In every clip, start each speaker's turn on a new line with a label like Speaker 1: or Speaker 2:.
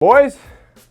Speaker 1: Boys,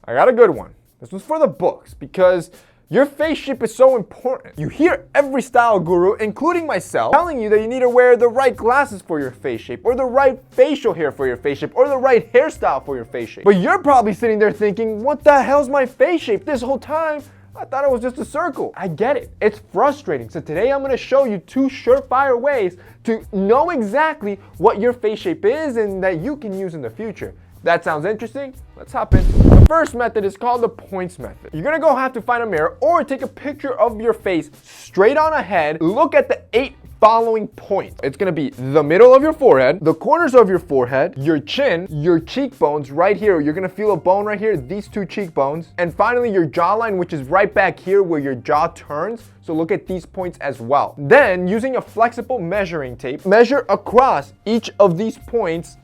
Speaker 1: I got a good one. This one's for the books because your face shape is so important. You hear every style guru, including myself, telling you that you need to wear the right glasses for your face shape, or the right facial hair for your face shape, or the right hairstyle for your face shape. But you're probably sitting there thinking, what the hell's my face shape? This whole time, I thought it was just a circle. I get it. It's frustrating. So today I'm gonna show you 2 surefire ways to know exactly what your face shape is and that you can use in the future. That sounds interesting? Let's hop in. The first method is called the points method. You're gonna have to find a mirror or take a picture of your face straight on ahead. Look at the 8 following points. It's gonna be the middle of your forehead, the corners of your forehead, your chin, your cheekbones right here. You're gonna feel a bone right here, these 2 cheekbones. And finally your jawline, which is right back here where your jaw turns. So look at these points as well. Then using a flexible measuring tape, measure across each of these points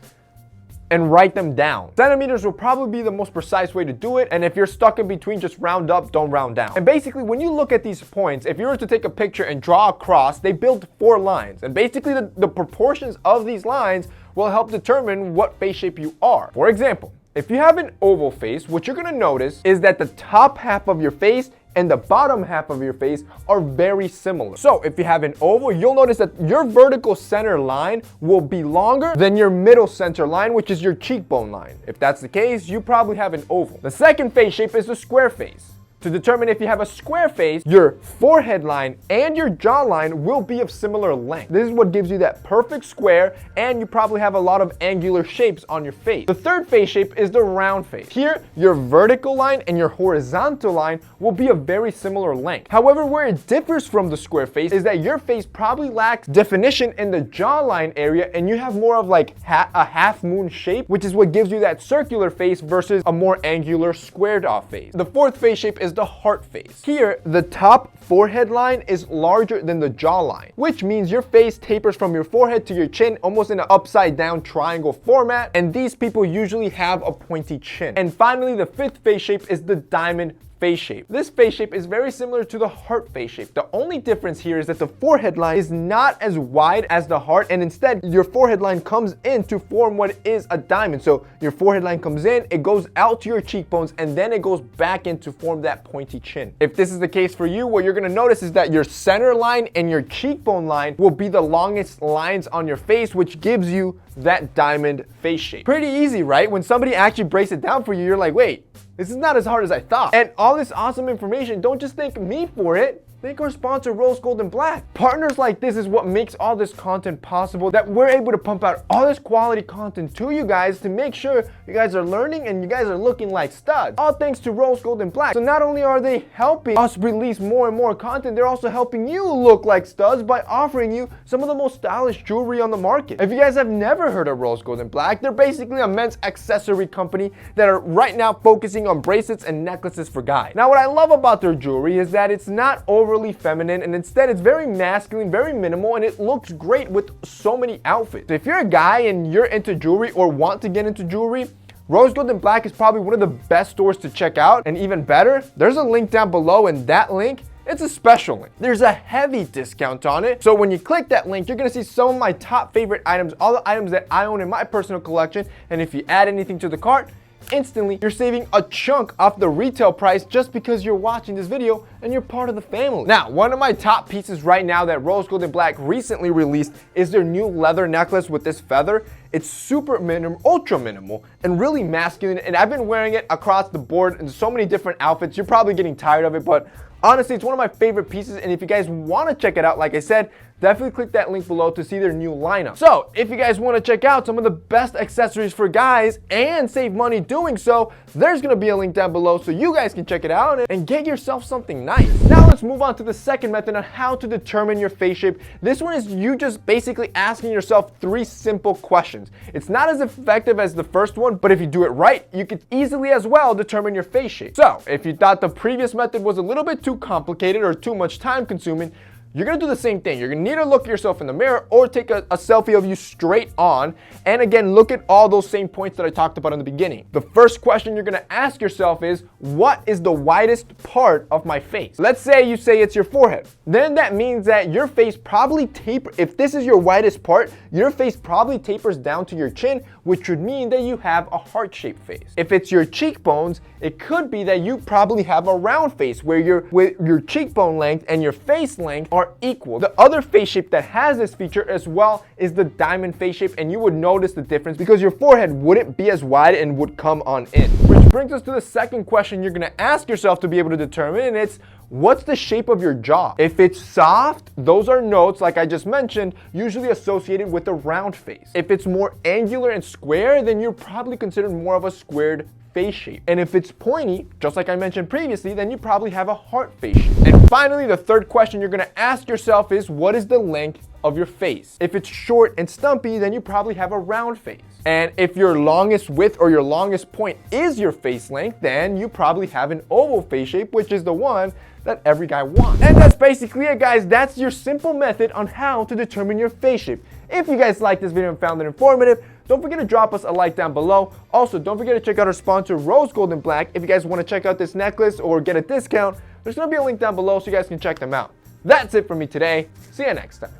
Speaker 1: and write them down. Centimeters will probably be the most precise way to do it, and if you're stuck in between, just round up, don't round down. And basically, when you look at these points, if you were to take a picture and draw across, they build 4 lines, and basically the proportions of these lines will help determine what face shape you are. For example, if you have an oval face, what you're gonna notice is that the top half of your face and the bottom half of your face are very similar. So if you have an oval, you'll notice that your vertical center line will be longer than your middle center line, which is your cheekbone line. If that's the case, you probably have an oval. The second face shape is the square face. To determine if you have a square face, your forehead line and your jawline will be of similar length. This is what gives you that perfect square, and you probably have a lot of angular shapes on your face. The third face shape is the round face. Here, your vertical line and your horizontal line will be of very similar length. However, where it differs from the square face is that your face probably lacks definition in the jawline area, and you have more of like a half moon shape, which is what gives you that circular face versus a more angular squared off face. The fourth face shape is the heart face. Here, the top forehead line is larger than the jawline, which means your face tapers from your forehead to your chin almost in an upside down triangle format, and these people usually have a pointy chin. And finally, the fifth face shape is the diamond face shape. This face shape is very similar to the heart face shape. The only difference here is that the forehead line is not as wide as the heart, and instead your forehead line comes in to form what is a diamond. So your forehead line comes in, it goes out to your cheekbones, and then it goes back in to form that pointy chin. If this is the case for you, what you're gonna notice is that your center line and your cheekbone line will be the longest lines on your face, which gives you that diamond face shape. Pretty easy, right? When somebody actually breaks it down for you, you're like, wait, this is not as hard as I thought. And all this awesome information, don't just thank me for it. Thank our sponsor, Rose Gold & Black. Partners like this is what makes all this content possible, that we're able to pump out all this quality content to you guys to make sure you guys are learning and you guys are looking like studs. All thanks to Rose Gold & Black. So not only are they helping us release more and more content, they're also helping you look like studs by offering you some of the most stylish jewelry on the market. If you guys have never heard of Rose Gold & Black, they're basically a men's accessory company that are right now focusing on bracelets and necklaces for guys. Now, what I love about their jewelry is that it's not overly feminine, and instead it's very masculine, very minimal, and it looks great with so many outfits. So if you're a guy and you're into jewelry or want to get into jewelry, Rose Gold & Black is probably one of the best stores to check out. And even better, there's a link down below, and that link, it's a special link. There's a heavy discount on it. So when you click that link, you're gonna see some of my top favorite items, all the items that I own in my personal collection. And if you add anything to the cart, instantly you're saving a chunk off the retail price just because you're watching this video and you're part of the family. Now, one of my top pieces right now that Rose Gold & Black recently released is their new leather necklace with this feather. It's super minimal, ultra minimal, and really masculine, and I've been wearing it across the board in so many different outfits. You're probably getting tired of it, but honestly, it's one of my favorite pieces, and if you guys want to check it out, like I said, definitely click that link below to see their new lineup. So if you guys want to check out some of the best accessories for guys and save money doing so, there's going to be a link down below so you guys can check it out and get yourself something nice. Now let's move on to the second method on how to determine your face shape. This one is you just basically asking yourself 3 simple questions. It's not as effective as the first one, but if you do it right, you could easily as well determine your face shape. So if you thought the previous method was a little bit too complicated or too much time consuming, you're gonna do the same thing. You're gonna need to look at yourself in the mirror or take a selfie of you straight on. And again, look at all those same points that I talked about in the beginning. The first question you're gonna ask yourself is, what is the widest part of my face? Let's say you say it's your forehead. Then that means that your face probably if this is your widest part, your face probably tapers down to your chin, which would mean that you have a heart-shaped face. If it's your cheekbones, it could be that you probably have a round face where your cheekbone length and your face length are equal. The other face shape that has this feature as well is the diamond face shape, and you would notice the difference because your forehead wouldn't be as wide and would come on in. Which brings us to the second question you're gonna ask yourself to be able to determine, and it's, what's the shape of your jaw? If it's soft, those are notes, like I just mentioned, usually associated with a round face. If it's more angular and square, then you're probably considered more of a squared face shape. And if it's pointy, just like I mentioned previously, then you probably have a heart face shape. And finally, the third question you're gonna ask yourself is, what is the length of your face? If it's short and stumpy, then you probably have a round face. And if your longest width or your longest point is your face length, then you probably have an oval face shape, which is the one that every guy wants. And that's basically it, guys. That's your simple method on how to determine your face shape. If you guys liked this video and found it informative, don't forget to drop us a like down below. Also, don't forget to check out our sponsor, Rose Gold and Black. If you guys want to check out this necklace or get a discount, there's going to be a link down below so you guys can check them out. That's it for me today. See you next time.